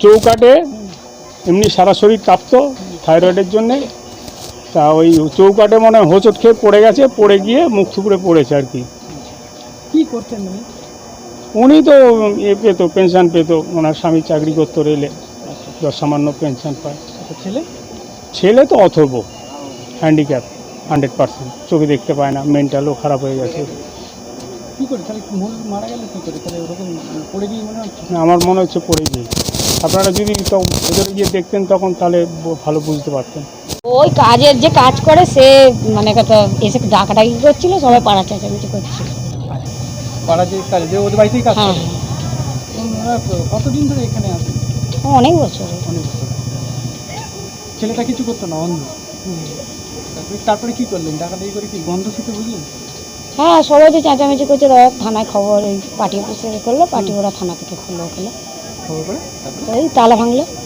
চৌকাটে এমনি সারা শরীর কাঁপতো থাইরয়েডের জন্যে। তা ওই চৌকাটে মনে হয় হোঁচট খেয়ে পড়ে গেছে, পড়ে গিয়ে মুখ থুবড়ে পড়েছে আর কি। কি করতেন উনি? উনি তো পেতো, পেনশন পেতো, ওনার স্বামী চাকরি করতো রেলে, সামান্য পেনশন পায়। ছেলে? ছেলে তো অথর্ব, হ্যান্ডিক্যাপ 100%, চোখে দেখতে পায় না, মেন্টালও খারাপ হয়ে গেছে। কি করে তাহলে মারা গেল কি করে? তাহলে ওরকম পড়ে গিয়ে মনে হচ্ছে? আমার মনে হচ্ছে পড়ে গিয়ে। আপনারা যদি ভেতরে গিয়ে দেখতেন তখন তাহলে ভালো বুঝতে পারতেন। ওই কাজের যে কাজ করে সে মানে কথা এসে ডাকাডাকি করছিল, সবাই পাড়া চেঁচামেচি করছিল। পাড়া যে কাজ যে ওদের বাড়িতেই কাজ হ্যাঁ করে? ওনারা কতদিন ধরে এখানে আছে? অনেক বছর। অনেক বছর। ছেলেটা কিছু করতো না, অন্ধ? তারপরে কি করলেন? ডাকাডাকি করে কি গন্ধ শুকে বুঝলেন? হ্যাঁ, সবাই যে চেঁচামেচি করছে, তারা থানায় খবর ওই পার্টি অফিসে করলো, পার্টি ওরা থানা থেকে খুললো ওখানে, খবর করে ওই তালা ভাঙলো।